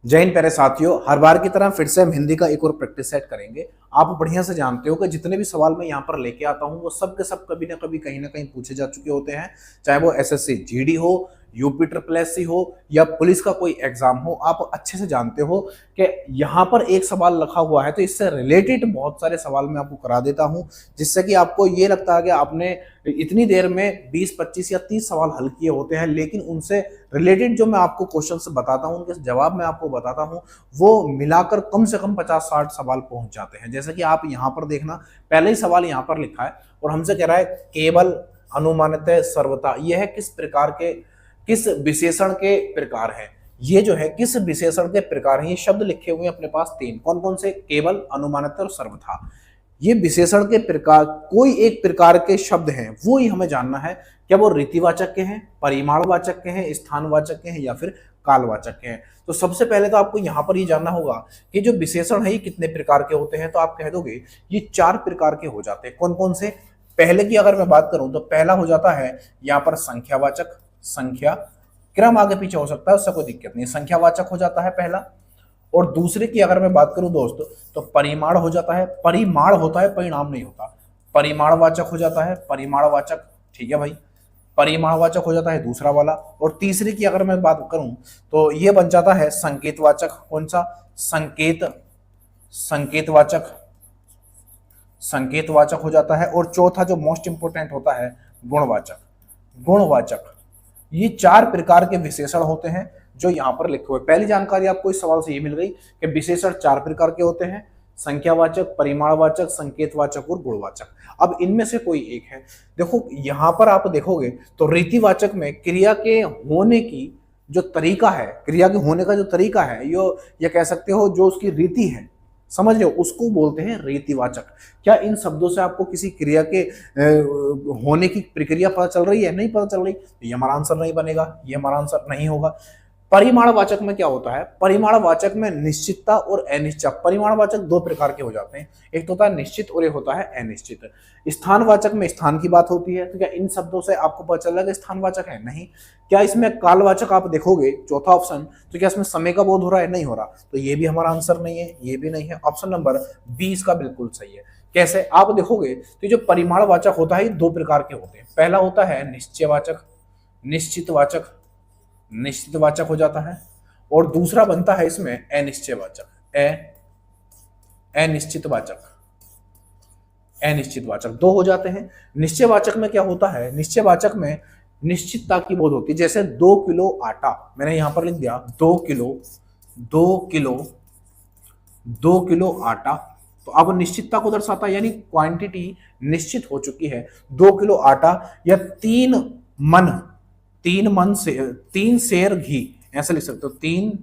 जय हिंद प्यारे साथियों, हर बार की तरह फिर से हम हिंदी का एक और प्रैक्टिस सेट करेंगे। आप बढ़िया से जानते हो कि जितने भी सवाल मैं यहाँ पर लेके आता हूँ वो सब के सब कभी ना कहीं पूछे जा चुके होते हैं। चाहे वो एसएससी जीडी हो, यूपी ट्रिपल एससी हो या पुलिस का कोई एग्जाम हो, आप अच्छे से जानते हो कि यहाँ पर एक सवाल रखा हुआ है तो इससे रिलेटेड बहुत सारे सवाल मैं आपको करा देता हूँ, जिससे कि आपको ये लगता है कि आपने इतनी देर में 20, 25 या 30 सवाल हल किए होते हैं, लेकिन उनसे रिलेटेड जो मैं आपको क्वेश्चन बताता हूँ, उनके जवाब मैं आपको बताता हूँ, वो मिलाकर कम से कम 50-60 सवाल पहुंच जाते हैं। जैसे कि आप यहाँ पर देखना, पहले ही सवाल यहाँ पर लिखा है और हमसे कह रहा है केवल, अनुमानित, सर्वथा, यह है किस विशेषण के प्रकार है। ये जो है किस विशेषण के प्रकार है, ये शब्द लिखे हुए हैं अपने पास तीन। कौन कौन से? केवल, अनुमानित और सर्वथा। ये विशेषण के प्रकार, कोई एक प्रकार के शब्द हैं, वो ही हमें जानना है। क्या वो रीतिवाचक के हैं, परिमाणवाचक के हैं, स्थानवाचक के हैं या फिर कालवाचक के हैं। तो सबसे पहले तो आपको यहाँ पर ये जानना होगा कि जो विशेषण है ये कितने प्रकार के होते हैं। तो आप कह दोगे ये 4 प्रकार के हो जाते हैं। कौन कौन से? पहले की अगर मैं बात करूं तो पहला हो जाता है यहाँ पर संख्यावाचक। संख्या, क्रम आगे पीछे हो सकता है, उससे कोई दिक्कत नहीं, संख्यावाचक हो जाता है पहला। और दूसरे की अगर मैं बात करूं दोस्तों तो परिमाण हो जाता है। परिमाण होता है, परिणाम नहीं होता। परिमाणवाचक हो जाता है, परिमाणवाचक, ठीक है भाई, परिमाणवाचक हो जाता है दूसरा वाला। और तीसरे की अगर मैं बात करूं तो ये बन जाता है संकेतवाचक। कौन सा? संकेतवाचक, संकेतवाचक हो जाता है। और चौथा जो मोस्ट इंपोर्टेंट होता है, गुणवाचक। गुणवाचक, ये 4 प्रकार के विशेषण होते हैं जो यहाँ पर लिखे हुए। पहली जानकारी आपको इस सवाल से ये मिल गई कि विशेषण 4 प्रकार के होते हैं, संख्यावाचक, परिमाणवाचक, संकेतवाचक और गुणवाचक। अब इनमें से कोई एक है। देखो यहाँ पर आप देखोगे तो रीतिवाचक में क्रिया के होने की जो तरीका है, क्रिया के होने का जो तरीका है, ये कह सकते हो जो उसकी रीति है, समझ रहे हो, उसको बोलते हैं रीतिवाचक। क्या इन शब्दों से आपको किसी क्रिया के होने की प्रक्रिया पता चल रही है? नहीं पता चल रही, ये हमारा आंसर नहीं बनेगा, ये हमारा आंसर नहीं होगा। परिमाणवाचक में क्या होता है? परिमाणवाचक में निश्चितता और अनिश्चित। परिमाणवाचक 2 प्रकार के हो जाते हैं, एक तो होता है निश्चित और एक होता है अनिश्चित। स्थानवाचक में स्थान की बात होती है। तो क्या इन शब्दों से आपको पता चल रहा है स्थानवाचक है? नहीं। क्या इसमें कालवाचक आप देखोगे, चौथा ऑप्शन, तो क्या इसमें समय का बोध हो रहा है? नहीं हो रहा, तो ये भी हमारा आंसर नहीं है, ये भी नहीं है। ऑप्शन नंबर बी इसका बिल्कुल सही है। कैसे? आप देखोगे तो जो परिमाणवाचक होता है 2 प्रकार के होते हैं। पहला होता है निश्चयवाचक, निश्चितवाचक, निश्चितवाचक हो जाता है। और दूसरा बनता है इसमें अनिश्चयवाचक, अनिश्चितवाचक, अनिश्चितवाचक। 2 हो जाते हैं। निश्चयवाचक में क्या होता है? निश्चयवाचक में निश्चितता की बोध होती है। जैसे 2 किलो आटा, मैंने यहां पर लिख दिया 2 किलो, 2 किलो आटा, तो अब निश्चितता को दर्शाता है, यानी क्वांटिटी निश्चित हो चुकी है। 2 किलो आटा या 3 सेर घी, ऐसे लिख सकते हो, 3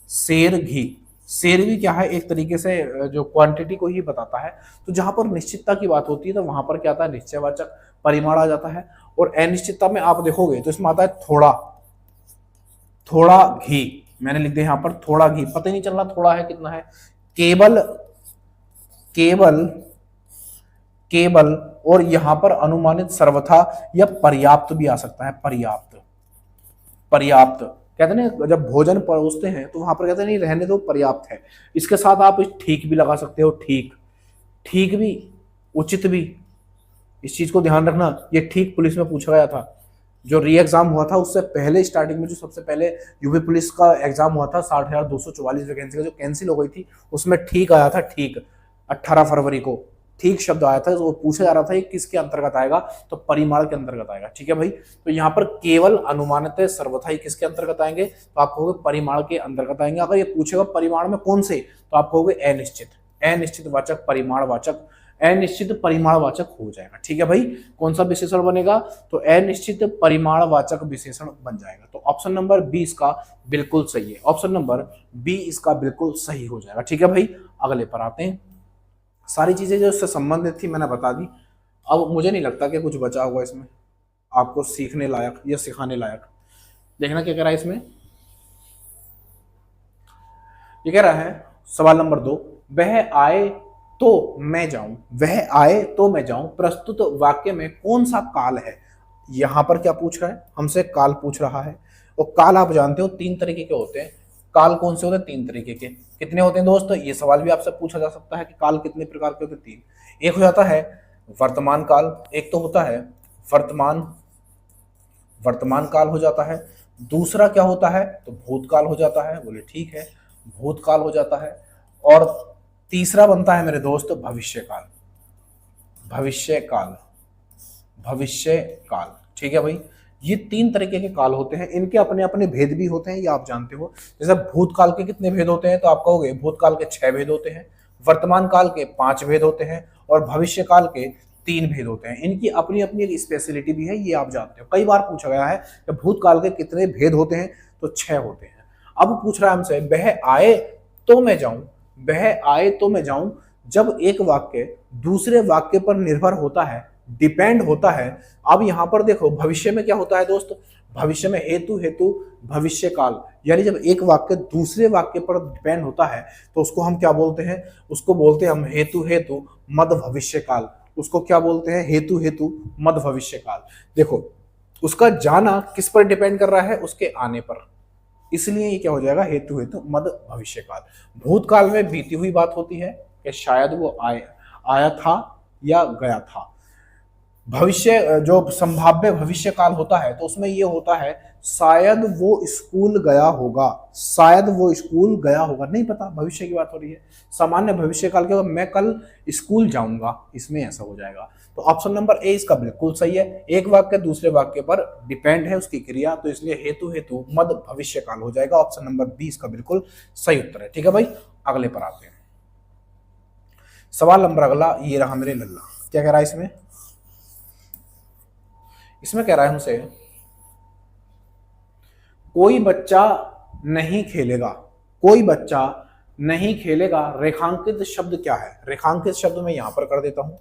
सेर घी। सेर भी क्या है? एक तरीके से जो क्वांटिटी को ही बताता है। तो जहां पर निश्चितता की बात होती है तो वहां पर क्या आता है? निश्चयवाचक, परिमाण आ जाता है। और अनिश्चितता में आप देखोगे तो इसमें आता है थोड़ा, थोड़ा घी, मैंने लिख दिया यहां पर थोड़ा घी, पता ही नहीं चल रहा थोड़ा है कितना है। केवल, केवल, केवल। और यहां पर अनुमानित, सर्वथा या पर्याप्त भी आ सकता है। पर्याप्त, पर्याप्त कहते हैं ना, जब भोजन परोसते हैं तो वहां पर कहते हैं नहीं रहने दो, पर्याप्त है। इसके साथ आप ठीक भी लगा सकते हो, ठीक, ठीक भी, उचित भी। इस चीज को ध्यान रखना, ये ठीक पुलिस में पूछा गया था। जो री एग्जाम हुआ था उससे पहले स्टार्टिंग में जो सबसे पहले यूपी पुलिस का एग्जाम हुआ था, 60,244 वैकेंसी का जो कैंसिल हो गई थी, उसमें ठीक आया था। ठीक 18 फरवरी को ठीक शब्द आया था। वो पूछा जा रहा था ये किसके अंतर्गत आएगा, तो परिमाण के अंतर्गत आएगा। ठीक है भाई, तो यहाँ पर केवल, अनुमानित, सर्वथा किसके अंतर्गत आएंगे, तो आप कहोगे परिमाण के अंतर्गत आएंगे। अगर ये पूछेगा परिमाण में कौन से, तो आप कहोगे अनिश्चित, अनिश्चित वाचक, परिमाणवाचक, अनिश्चित परिमाणवाचक हो जाएगा। ठीक है भाई, कौन सा विशेषण बनेगा, तो अनिश्चित परिमाणवाचक विशेषण बन जाएगा। तो ऑप्शन नंबर बी इसका बिल्कुल सही है। ऑप्शन नंबर बी इसका बिल्कुल सही हो जाएगा। ठीक है भाई, अगले पर आते हैं। सारी चीजें जो इससे संबंधित थी मैंने बता दी। अब मुझे नहीं लगता कि कुछ बचा होगा इसमें आपको सीखने लायक या सिखाने लायक। देखना क्या कह रहा है इसमें। ये कह रहा है सवाल नंबर 2, वह आए तो मैं जाऊं, वह आए तो मैं जाऊं, प्रस्तुत वाक्य में कौन सा काल है। यहां पर क्या पूछ रहा है हमसे? काल पूछ रहा है। और काल आप जानते हो 3 तरीके के होते हैं, काल कौन से होते हैं? 3 तरीके के। कितने होते हैं दोस्त? ये सवाल भी आपसे पूछा जा सकता है कि काल कितने प्रकार के होते हैं? 3। एक हो जाता है वर्तमान काल, एक तो होता है वर्तमान काल हो जाता है। दूसरा क्या होता है? तो भूतकाल हो जाता है। बोले ठीक है, भूतकाल हो जाता है। और तीसरा बनता है मेरे दोस्त भविष्यकाल। भविष्यकाल, भविष्यकाल, ठीक है भाई। ये 3 तरीके के काल होते हैं, इनके अपने अपने भेद भी होते हैं, ये आप जानते हो। जैसे भूतकाल के कितने भेद होते हैं? तो आप कहोगे भूतकाल के 6 भेद होते हैं, वर्तमान काल के 5 भेद होते हैं और भविष्यकाल के 3 भेद होते हैं। इनकी अपनी अपनी एक स्पेशलिटी भी है, ये आप जानते हो। कई बार पूछा गया है कि भूतकाल के कितने भेद होते हैं? तो 6 होते हैं। अब पूछ रहा है हमसे, वह आए तो मैं जाऊं, वह आए तो मैं जाऊं, जब एक वाक्य दूसरे वाक्य पर निर्भर होता है, डिपेंड होता है। अब यहां पर देखो भविष्य में क्या होता है दोस्त? भविष्य में हेतु हेतु भविष्यकाल, यानी जब एक वाक्य दूसरे वाक्य पर डिपेंड होता है तो उसको हम क्या बोलते हैं? उसको बोलते हैं हम हेतु हेतु मद भविष्यकाल। उसको क्या बोलते हैं? हेतु हेतु मद भविष्यकाल। देखो उसका जाना किस पर डिपेंड कर रहा है? उसके आने पर, इसलिए ये क्या हो जाएगा? हेतु हेतु मद भविष्यकाल। भूतकाल में बीती हुई बात होती है कि शायद वो आया था या गया था। भविष्य जो संभाव्य भविष्य काल होता है तो उसमें ये होता है शायद वो स्कूल गया होगा, शायद वो स्कूल गया होगा, नहीं पता, भविष्य की बात हो रही है। सामान्य भविष्य काल के मैं कल स्कूल जाऊंगा, इसमें ऐसा हो जाएगा। तो ऑप्शन नंबर ए इसका बिल्कुल सही है। एक वाक्य दूसरे वाक्य पर डिपेंड है उसकी क्रिया, तो इसलिए हेतु हेतु मद भविष्य काल हो जाएगा। ऑप्शन नंबर बी इसका बिल्कुल सही उत्तर है। ठीक है भाई, अगले पर आते हैं। सवाल नंबर अगला ये रहा मेरे लल्ला। क्या कह रहा है इसमें? इसमें कह रहा है हमसे कोई बच्चा नहीं खेलेगा, कोई बच्चा नहीं खेलेगा, रेखांकित शब्द क्या है? रेखांकित शब्द मैं यहां पर कर देता हूं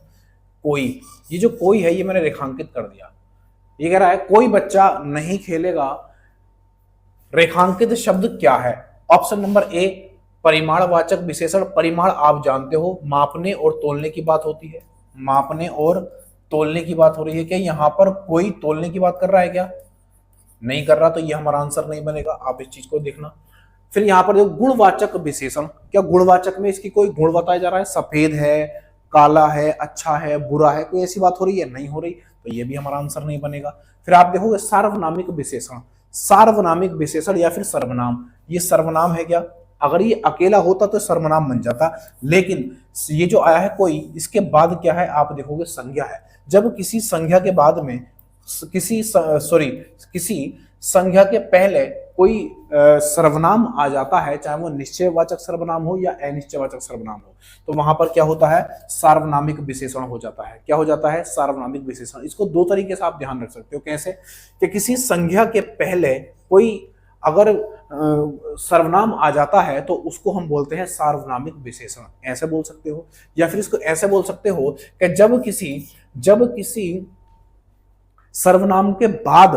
कोई। ये जो कोई है ये मैंने रेखांकित कर दिया। ये कह रहा है कोई बच्चा नहीं खेलेगा, रेखांकित शब्द क्या है? ऑप्शन नंबर ए परिमाणवाचक विशेषण। परिमाण आप जानते हो, मापने और तोलने की बात होती है, मापने और तोलने की बात हो रही है। क्या यहां पर कोई तोलने की बात कर रहा है? क्या नहीं कर रहा, तो ये हमारा आंसर नहीं बनेगा, आप इस चीज को देखना। फिर यहां पर देखो गुणवाचक विशेषण। क्या गुणवाचक में इसकी कोई गुण बताया जा रहा है? सफेद है, काला है, अच्छा है, बुरा है, कोई ऐसी बात हो रही है? नहीं हो रही, तो ये भी हमारा आंसर नहीं बनेगा। फिर आप देखोगे सार्वनामिक विशेषण। सार्वनामिक विशेषण या फिर सर्वनाम, ये सर्वनाम है क्या? अगर ये अकेला होता तो सर्वनाम बन जाता, लेकिन ये जो आया है कोई, इसके बाद क्या है? आप देखोगे संज्ञा है। जब किसी संज्ञा के बाद में किसी संज्ञा के पहले कोई सर्वनाम आ जाता है, चाहे वो निश्चयवाचक सर्वनाम हो या अनिश्चयवाचक सर्वनाम हो, तो वहां पर क्या होता है? सार्वनामिक विशेषण हो जाता है। क्या हो जाता है? सार्वनामिक विशेषण। इसको 2 तरीके से आप ध्यान रख सकते हो। कैसे? कि किसी संज्ञा के पहले कोई अगर सर्वनाम आ जाता है तो उसको हम बोलते हैं सार्वनामिक विशेषण, ऐसे बोल सकते हो। या फिर इसको ऐसे बोल सकते हो कि जब किसी सर्वनाम के बाद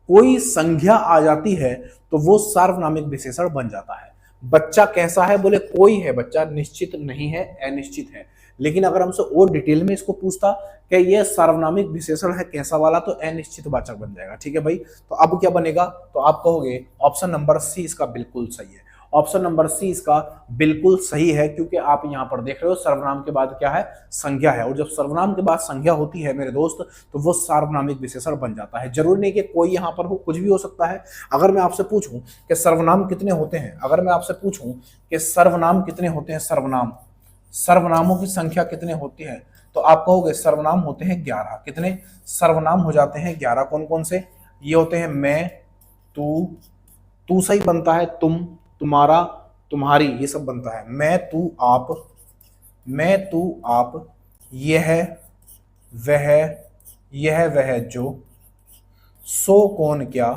कोई संज्ञा आ जाती है तो वो सार्वनामिक विशेषण बन जाता है। बच्चा कैसा है? बोले कोई है, बच्चा निश्चित नहीं है, अनिश्चित है। लेकिन अगर हमसे और डिटेल में इसको पूछता कि ये सार्वनामिक विशेषण है कैसा वाला, तो अनिश्चित वाचक बन जाएगा। ठीक है भाई, तो अब क्या बनेगा? तो आप कहोगे ऑप्शन नंबर सी इसका बिल्कुल सही है। ऑप्शन नंबर सी इसका बिल्कुल सही है, क्योंकि आप यहां पर देख रहे हो सर्वनाम के बाद क्या है? संज्ञा है, और जब सर्वनाम के बाद संज्ञा होती है मेरे दोस्त तो वो सार्वनामिक विशेषण बन जाता है। जरूरी नहीं कि कोई यहां पर हो, कुछ भी हो सकता है। अगर मैं आपसे पूछूं कि सर्वनाम कितने होते हैं, अगर मैं आपसे पूछूं कि सर्वनाम कितने होते हैं, सर्वनामों की संख्या कितने होती है, तो आप कहोगे सर्वनाम होते हैं 11। कितने सर्वनाम हो जाते हैं? 11। कौन कौन से? ये होते हैं मैं, तू सही बनता है, तुम, तुम्हारा, तुम्हारी, ये सब बनता है। मैं, तू, आप, यह, वह, जो, सो, कौन, क्या,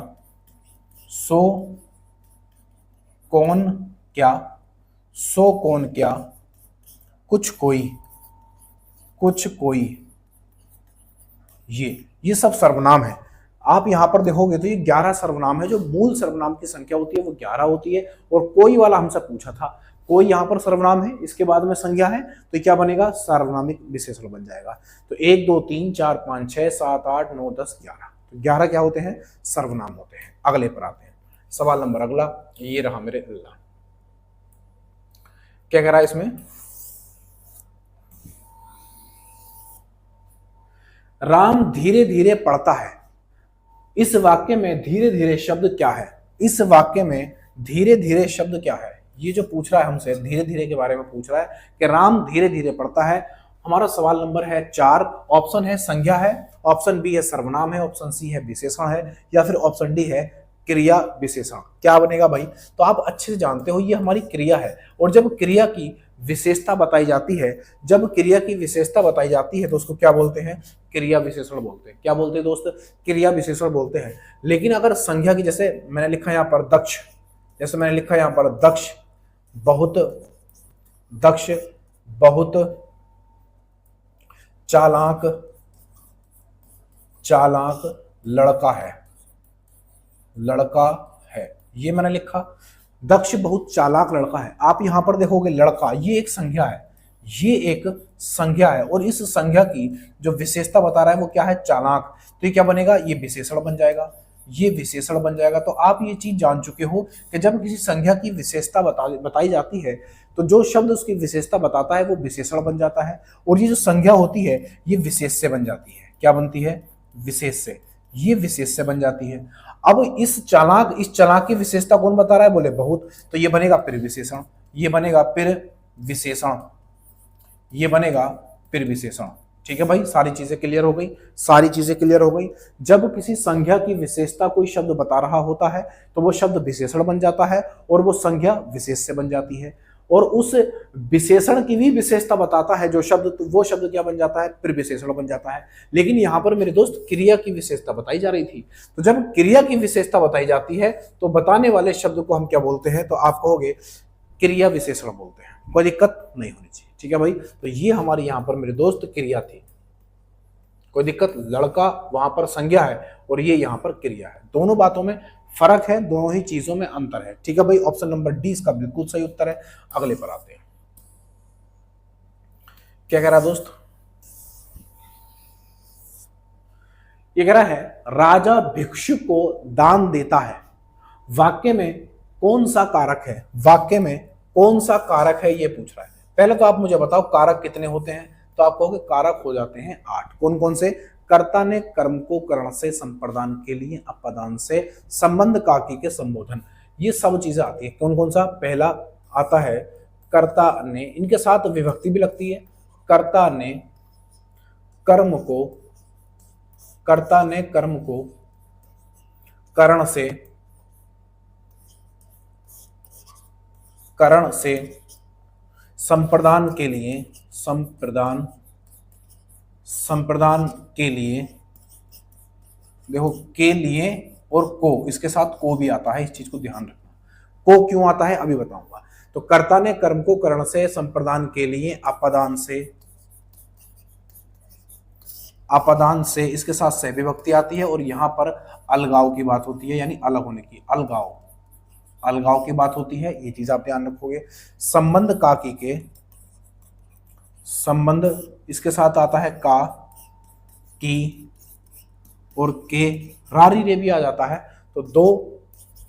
कुछ, कोई, ये सब सर्वनाम है। आप यहां पर देखोगे तो ये 11 सर्वनाम है। जो मूल सर्वनाम की संख्या होती है वो 11 होती है। और कोई वाला हमसे पूछा था, कोई यहां पर सर्वनाम है, इसके बाद में संज्ञा है, तो क्या बनेगा? सार्वनामिक विशेषण बन जाएगा। तो 1 2 3 4 5 6 7 8 9 10 11, तो 11 क्या होते हैं? सर्वनाम होते हैं। अगले पर आते हैं। सवाल नंबर अगला ये रहा मेरे अल्लाह, क्या कह रहा है इसमें, राम धीरे धीरे पढ़ता है। इस वाक्य में धीरे धीरे शब्द क्या है? इस वाक्य में धीरे धीरे शब्द क्या है? ये जो पूछ रहा है हमसे, धीरे धीरे के बारे में पूछ रहा है कि राम धीरे धीरे पढ़ता है। हमारा सवाल नंबर है 4। ऑप्शन है संज्ञा है, ऑप्शन बी है सर्वनाम है, ऑप्शन सी है विशेषण है, या फिर ऑप्शन डी है क्रिया विशेषण। क्या बनेगा भाई? तो आप अच्छे से जानते हो ये हमारी क्रिया है, और जब क्रिया की विशेषता बताई जाती है, जब क्रिया की विशेषता बताई जाती है तो उसको क्या बोलते हैं? क्रिया विशेषण बोलते हैं। क्या बोलते हैं दोस्त? क्रिया विशेषण बोलते हैं। लेकिन अगर संज्ञा की, जैसे मैंने लिखा यहाँ पर दक्ष, जैसे मैंने लिखा यहाँ पर दक्ष बहुत, दक्ष बहुत चालाक, चालाक लड़का है, लड़का है, ये मैंने लिखा। दक्ष बहुत चालाक लड़का है। आप यहां पर देखोगे लड़का, ये एक संज्ञा है, ये एक संज्ञा है, और इस संज्ञा की जो विशेषता बता रहा है वो क्या है? चालाक। तो ये क्या बनेगा? ये विशेषण बन जाएगा, ये विशेषण बन जाएगा। तो आप ये चीज जान चुके हो कि जब किसी संज्ञा की विशेषता बताई जाती है तो जो शब्द उसकी विशेषता बताता है वो विशेषण बन जाता है, और ये जो संज्ञा होती है ये विशेष से बन जाती है। क्या बनती है? विशेष से, ये विशेष से बन जाती है। अब इस चालाक की विशेषता कौन बता रहा है? बोले बहुत, तो ये बनेगा फिर विशेषण, ये बनेगा फिर विशेषण, ये बनेगा फिर विशेषण। ठीक है भाई, सारी चीजें क्लियर हो गई, सारी चीजें क्लियर हो गई। जब किसी संज्ञा की विशेषता कोई शब्द बता रहा होता है तो वो शब्द विशेषण बन जाता है, और वो संज्ञा विशेष से बन जाती है, और उस विशेषण की भी विशेषता बताता है जो शब्द, तो वो शब्द क्या बन जाता है? फिर विशेषण बन जाता है। लेकिन यहां पर मेरे दोस्त क्रिया की विशेषता बताई जा रही थी, तो जब क्रिया की विशेषता बताई जाती है तो बताने वाले शब्द को हम क्या बोलते हैं? तो आप कहोगे क्रिया विशेषण बोलते हैं। कोई दिक्कत नहीं होनी चाहिए। ठीक है भाई, तो ये हमारी यहां पर मेरे दोस्त क्रिया थी, कोई दिक्कत? लड़का वहां पर संज्ञा है और ये यहां पर क्रिया है। दोनों बातों में फर्क है, दोनों ही चीजों में अंतर है। ठीक है भाई, ऑप्शन नंबर डी इसका बिल्कुल सही उत्तर है। अगले पर आते हैं, क्या कह रहा है दोस्त? ये कह रहा है राजा भिक्षु को दान देता है। वाक्य में कौन सा कारक है? वाक्य में कौन सा कारक है ये पूछ रहा है। पहले तो आप मुझे बताओ कारक कितने होते हैं? तो आप कहोगे कारक हो जाते हैं 8। कौन कौन से? कर्ता ने कर्म को करण से, संप्रदान के लिए, अपदान से, संबंध काकी के संबोधन, ये सब चीजें आती है। कौन कौन सा? पहला आता है कर्ता ने, इनके साथ विभक्ति भी लगती है। कर्ता ने कर्म को, कर्ता ने कर्म को करण से, करण से, संप्रदान के लिए, संप्रदान, संप्रदान के लिए, देखो के लिए और को, इसके साथ को भी आता है, इस चीज को ध्यान रखना। को क्यों आता है अभी बताऊंगा। तो कर्ता ने कर्म को करण से, संप्रदान के लिए, अपदान से, अपदान से, इसके साथ से विभक्ति आती है, और यहां पर अलगाव की बात होती है, यानी अलग होने की, अलगाव, अलगाव की बात होती है। ये चीज आप ध्यान रखोगे। संबंध काकी के, संबंध, इसके साथ आता है का, की और के, रारी रे भी आ जाता है। तो 2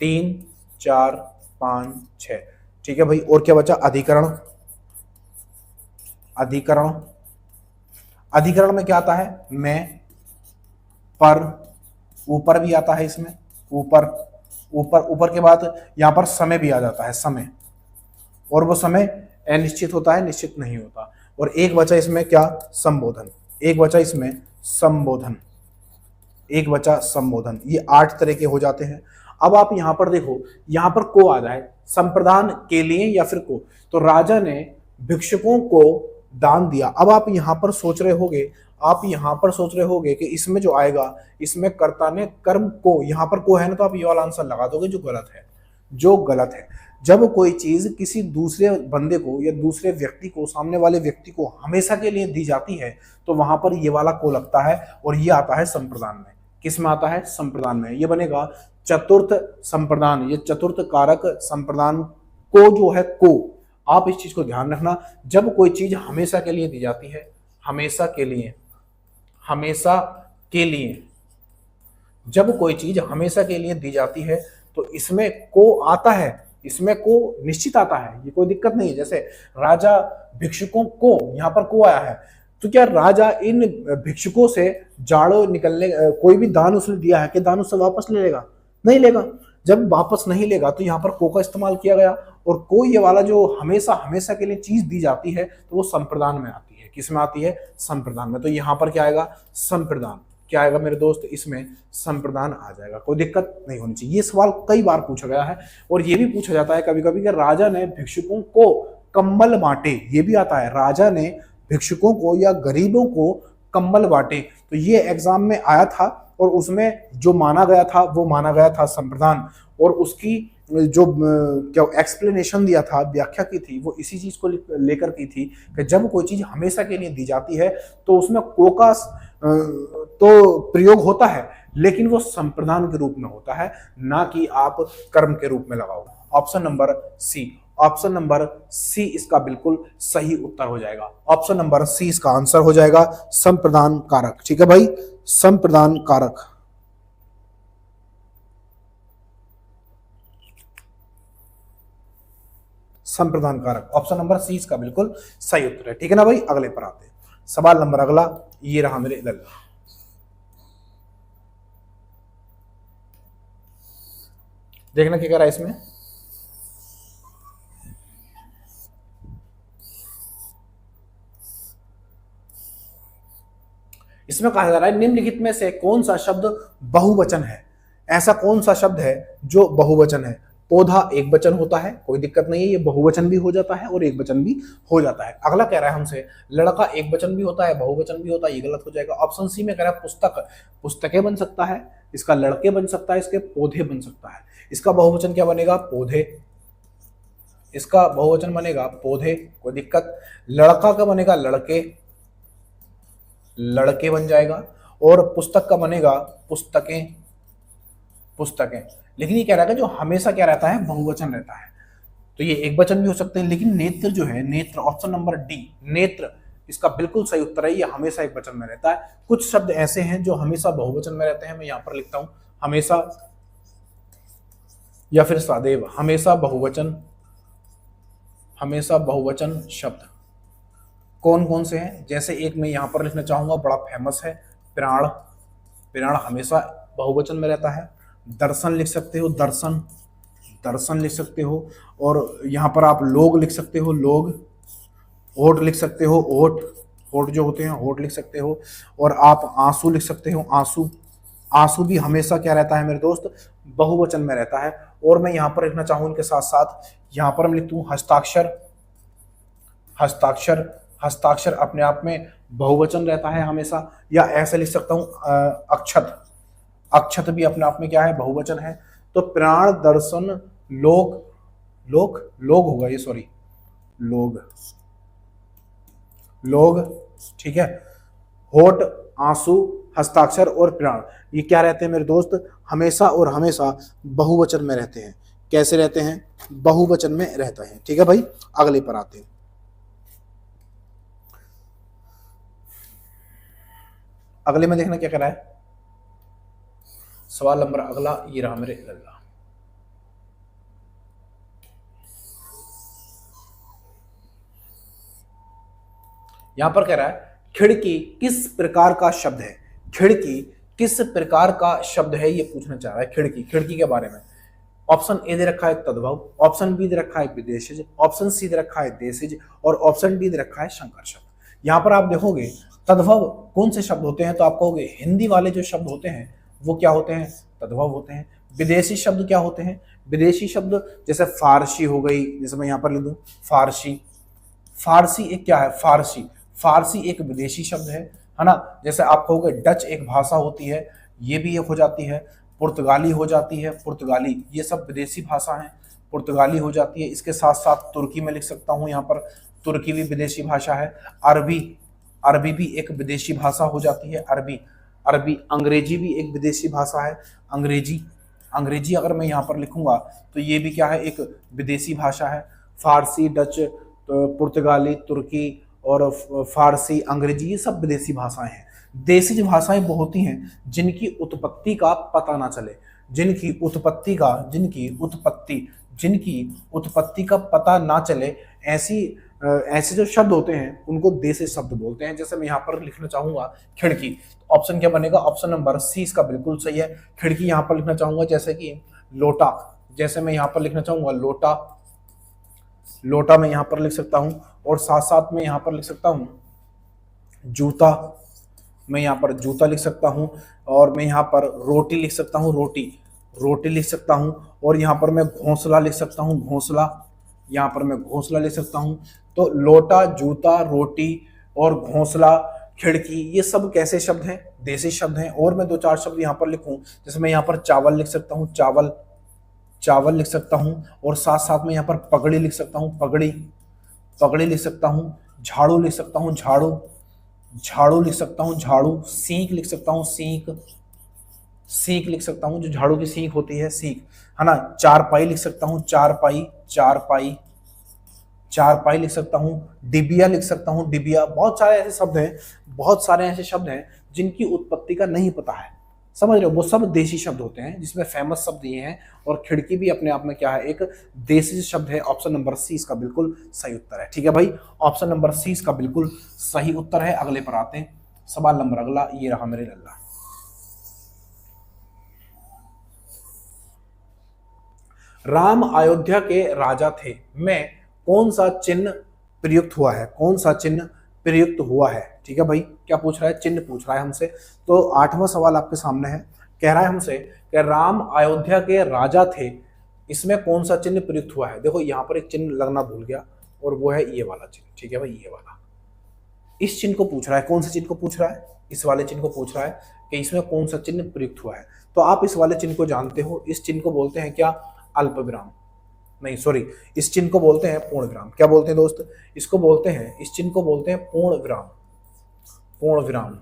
3 4 5 6। ठीक है भाई, और क्या बचा? अधिकरण, अधिकरण, अधिकरण में क्या आता है? मैं, पर, ऊपर भी आता है इसमें, ऊपर, ऊपर, ऊपर के बाद यहां पर समय भी आ जाता है, समय, और वो समय अनिश्चित होता है, निश्चित नहीं होता। और एक बचा इसमें क्या? संबोधन, एक बचा इसमें संबोधन, एक बचा संबोधन। ये 8 तरह के हो जाते हैं। अब आप यहां पर देखो, यहां पर को आ जाए, संप्रदान के लिए या फिर को, तो राजा ने भिक्षुकों को दान दिया। अब आप यहां पर सोच रहे होगे, आप यहां पर सोच रहे होगे कि इसमें जो आएगा, इसमें कर्ता ने कर्म को, यहां पर को है ना, तो आप ये वाला आंसर लगा दोगे जो गलत है, जो गलत है। जब कोई चीज किसी दूसरे बंदे को या दूसरे व्यक्ति को, सामने वाले व्यक्ति को हमेशा के लिए दी जाती है तो वहां पर ये वाला को लगता है, और ये आता है संप्रदान में। किस में आता है? संप्रदान में। ये बनेगा चतुर्थ संप्रदान, ये चतुर्थ कारक संप्रदान को जो है को। आप इस चीज को ध्यान रखना, जब कोई चीज हमेशा के लिए दी जाती है, हमेशा के लिए, हमेशा के लिए, जब कोई चीज हमेशा के लिए दी जाती है तो इसमें को आता है, इसमें को निश्चित आता है, ये कोई दिक्कत नहीं है। जैसे राजा भिक्षुकों को, यहां पर को आया है, तो क्या राजा इन भिक्षुकों से जाड़ो निकलने, कोई भी दान उसने दिया है कि दान उससे वापस ले लेगा? नहीं लेगा। जब वापस नहीं लेगा तो यहाँ पर को का इस्तेमाल किया गया, और को ये वाला जो हमेशा हमेशा के लिए चीज दी जाती है तो वो संप्रदान में आती है। किस में आती है? संप्रदान में। तो यहाँ पर क्या आएगा? संप्रदान। क्या आएगा मेरे दोस्त? इसमें संप्रदान आ जाएगा, कोई दिक्कत नहीं होनी चाहिए। ये सवाल कई बार पूछा गया है, और ये भी पूछा जाता है कभी कभी कि राजा ने भिक्षुकों को कंबल बांटे, ये भी आता है, राजा ने भिक्षुकों को या गरीबों को कंबल बांटे। तो ये एग्जाम में आया था, और उसमें जो माना गया था वो माना गया था संप्रदान, और उसकी जो क्या एक्सप्लेनेशन दिया था, व्याख्या की थी, वो इसी चीज को लेकर की थी कि जब कोई चीज हमेशा के लिए दी जाती है तो उसमें को का तो प्रयोग होता है, लेकिन वो संप्रदान के रूप में होता है, ना कि आप कर्म के रूप में लगाओ। Option number C, option number C इसका बिल्कुल सही उत्तर हो जाएगा। ऑप्शन नंबर सी इसका आंसर हो जाएगा, संप्रदान कारक। ठीक है भाई, संप्रदान कारक। संप्रदान कारक, ऑप्शन नंबर सी इसका बिल्कुल सही उत्तर है। ठीक है ना भाई, अगले पर आते हैं। सवाल नंबर अगला ये रहा मेरे लल्ला। देखना क्या कह रहा है इसमें। इसमें कहा जा रहा है निम्नलिखित में से कौन सा शब्द बहुवचन है? ऐसा कौन सा शब्द है जो बहुवचन है? पौधा एक वचन होता है, कोई दिक्कत नहीं है, ये बहुवचन भी हो जाता है और एक वचन भी हो जाता है। अगला कह रहा है हमसे लड़का एक वचन भी होता है, बहुवचन भी होता है, ये गलत हो जाएगा। ऑप्शन सी में कह रहा है पुस्तक, पुस्तकें बन सकता है, इसका लड़के बन सकता है, इसके पौधे बन सकता है। इसका बहुवचन क्या बनेगा? पौधे। इसका बहुवचन बनेगा पौधे, कोई दिक्कत। लड़का का बनेगा लड़के, लड़के बन जाएगा। और पुस्तक का बनेगा पुस्तकें, पुस्तकें। लेकिन ये कह रहा है जो हमेशा क्या रहता है? बहुवचन रहता है। तो ये एक वचन भी हो सकते हैं, लेकिन नेत्र जो है, नेत्र, ऑप्शन नंबर डी नेत्र, इसका बिल्कुल सही उत्तर है, ये हमेशा एक वचन में रहता है। कुछ शब्द ऐसे हैं जो हमेशा बहुवचन में रहते हैं, मैं यहां पर लिखता हूं हमेशा या फिर सदैव, हमेशा बहुवचन, हमेशा बहुवचन शब्द कौन कौन से हैं? जैसे एक मैं यहां पर लिखना चाहूंगा, बड़ा फेमस है, प्राण, प्राण हमेशा बहुवचन में रहता है। दर्शन लिख सकते हो, दर्शन, दर्शन लिख सकते हो। और यहां पर आप लोग लिख सकते हो, लोग। ओट लिख सकते हो, ओट, ओट जो होते हैं ओट लिख सकते हो। और आप आंसू लिख सकते हो, आंसू, आंसू भी हमेशा क्या रहता है मेरे दोस्त? बहुवचन में रहता है। और मैं यहां पर लिखना चाहूँ इनके साथ साथ, यहां पर मैं लिखता हूं हस्ताक्षर, हस्ताक्षर, हस्ताक्षर अपने आप में बहुवचन रहता है हमेशा। या ऐसे लिख सकता हूं अक्षत, अक्षत भी अपने आप में क्या है? बहुवचन है। तो प्राण, दर्शन, लोग, लोग, लोग होगा ये, सॉरी, लोग, लोग, ठीक है। होठ, आंसू, हस्ताक्षर और प्राण, ये क्या रहते हैं मेरे दोस्त? हमेशा और हमेशा बहुवचन में रहते हैं। कैसे रहते हैं? बहुवचन में रहता है। ठीक है भाई, अगले पर आते हैं। अगले में देखना क्या कर रहा है। सवाल नंबर अगला ये रहा मेरे लल्ला। यहां पर कह रहा है खिड़की किस प्रकार का शब्द है? खिड़की किस प्रकार का शब्द है, ये पूछना चाह रहा है। खिड़की, खिड़की के बारे में। ऑप्शन ए दे रखा है तद्भव, ऑप्शन बी दे रखा है विदेशिज, ऑप्शन सी दे रखा है देशिज, और ऑप्शन डी दे रखा है शंकर शब्द। यहां पर आप देखोगे तद्भव कौन से शब्द होते हैं, तो आप कहोगे हिंदी वाले जो शब्द होते हैं वो क्या होते हैं? तद्भव होते हैं। विदेशी शब्द क्या होते हैं? विदेशी शब्द जैसे फारसी हो गई, जैसे मैं यहां पर लिख दूं फारसी, फारसी एक क्या है? फारसी, फारसी एक विदेशी शब्द है ना। जैसे आप कहोगे डच एक भाषा होती है, ये भी एक हो जाती है। पुर्तगाली हो जाती है, पुर्तगाली, ये सब विदेशी भाषा हैं, पुर्तगाली हो जाती है। इसके साथ साथ तुर्की में लिख सकता हूँ, यहाँ पर तुर्की भी विदेशी भाषा है। अरबी, अरबी भी एक विदेशी भाषा हो जाती है, अरबी, अरबी। अंग्रेजी भी एक विदेशी भाषा है, अंग्रेजी, अंग्रेजी अगर मैं यहाँ पर लिखूंगा तो ये भी क्या है? एक विदेशी भाषा है। फारसी, डच, पुर्तगाली, तुर्की और फारसी, अंग्रेजी, ये सब विदेशी भाषाएं हैं। देशी भाषाएं वो होती हैं जिनकी उत्पत्ति का पता ना चले, जिनकी उत्पत्ति का पता ना चले, ऐसे जो शब्द होते हैं उनको देशी शब्द बोलते हैं। जैसे मैं यहाँ पर लिखना चाहूंगा खिड़की, तो ऑप्शन क्या बनेगा? ऑप्शन नंबर सी इसका बिल्कुल सही है। खिड़की यहाँ पर लिखना चाहूंगा जैसे कि लोटा, जैसे मैं यहाँ पर लिखना चाहूंगा लोटा, लोटा मैं यहाँ पर लिख सकता हूँ। और साथ साथ में यहाँ पर लिख सकता हूँ जूता, मैं यहाँ पर जूता लिख सकता हूँ। और मैं यहाँ पर रोटी लिख सकता हूँ, रोटी लिख सकता हूँ। और यहाँ पर मैं घोंसला लिख सकता हूँ, घोंसला, यहाँ पर मैं घोंसला लिख सकता हूँ। तो लोटा, जूता, रोटी और घोंसला, खिड़की, ये सब कैसे शब्द हैं? देसी शब्द हैं। और मैं 2-4 शब्द यहाँ पर लिखूं, जैसे मैं यहाँ पर चावल लिख सकता हूँ, चावल लिख सकता हूँ। और साथ साथ में यहाँ पर पगड़ी लिख सकता हूँ, पगड़ी लिख सकता हूँ। झाड़ू लिख सकता हूँ, झाड़ू लिख सकता हूँ, झाड़ू। सीख लिख सकता हूँ, सीख लिख सकता हूँ, जो झाड़ू की सीख होती है, सीख, है ना। चारपाई लिख सकता हूँ, चारपाई लिख सकता हूँ। डिबिया लिख सकता हूँ, डिबिया। बहुत सारे ऐसे शब्द हैं जिनकी उत्पत्ति का नहीं पता है, समझ रहे हो? वो सब देशी शब्द होते हैं, जिसमें फेमस शब्द ये हैं। और खिड़की भी अपने आप में क्या है? एक देशी शब्द है। ऑप्शन नंबर सी इसका बिल्कुल सही उत्तर है। ठीक है भाई, ऑप्शन नंबर सी इसका बिल्कुल सही उत्तर है। अगले पर आते हैं, सवाल नंबर अगला ये रहा मेरे लल्ला। राम अयोध्या के राजा थे, में कौन सा चिन्ह प्रयुक्त हुआ है? कौन सा चिन्ह प्रयुक्त हुआ है? ठीक है भाई, क्या पूछ रहा है? चिन्ह पूछ रहा है हमसे। तो 8वां सवाल आपके सामने है, कह रहा है हमसे कि राम अयोध्या के राजा थे, इसमें कौन सा चिन्ह प्रयुक्त हुआ है? देखो यहाँ पर एक चिन्ह लगना भूल गया, और वो है ये वाला चिन्ह। ठीक है भाई, ये वाला, इस चिन्ह को पूछ रहा है। कौन से चिन्ह को पूछ रहा है? इस वाले चिन्ह को पूछ रहा है कि इसमें कौन सा चिन्ह प्रयुक्त हुआ है। तो आप इस वाले चिन्ह को जानते हो, इस चिन्ह को बोलते हैं क्या? अल्प विराम, नहीं सॉरी, इस चिन्ह को बोलते हैं पूर्ण विराम। क्या बोलते हैं दोस्त? इसको बोलते हैं, इस चिन्ह को बोलते हैं पूर्ण विराम, पूर्ण विराम।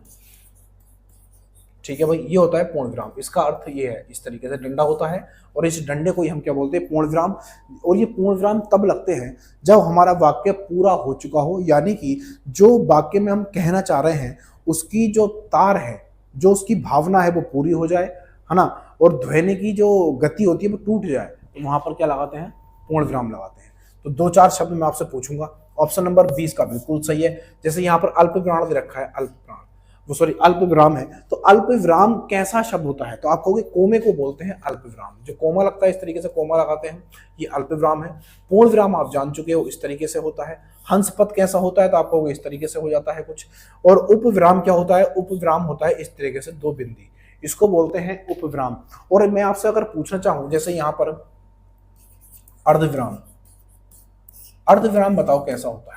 ठीक है भाई, ये होता है पूर्ण विराम। इसका अर्थ ये है, इस तरीके से डंडा होता है, और इस डंडे को ही हम क्या बोलते हैं? पूर्ण विराम। और ये पूर्ण विराम तब लगते हैं जब हमारा वाक्य पूरा हो चुका हो, यानी कि जो वाक्य में हम कहना चाह रहे हैं उसकी जो तार है, जो उसकी भावना है, वो पूरी हो जाए, है ना। और ध्वनि की जो गति होती है वो टूट जाए, तो वहां पर क्या लगाते हैं? पूर्ण विराम लगाते हैं। तो 2-4 शब्द मैं आपसे पूछूंगा। ऑप्शन नंबर 20 का बिल्कुल सही है। जैसे यहाँ पर अल्प विराम दे रखा है, अल्प विराम, वो सॉरी अल्प विराम है, तो अल्प विराम कैसा शब्द होता है? तो आप कहोगे कोमे को बोलते हैं अल्प विराम, जो कोमा लगता है इस तरीके से कोमा लगाते हैं, ये अल्प विराम है। पूर्ण विराम आप जान चुके हो, इस तरीके से होता है। हंस पद कैसा होता है? तो आप कहोगे इस तरीके से हो जाता है कुछ। और उप विराम क्या होता है? उप विराम होता है इस तरीके से, 2 बिंदी, इसको बोलते हैं उप विराम। और मैं आपसे अगर पूछना चाहूं, जैसे यहाँ पर अर्धविराम, अर्धविराम बताओ कैसा होता है?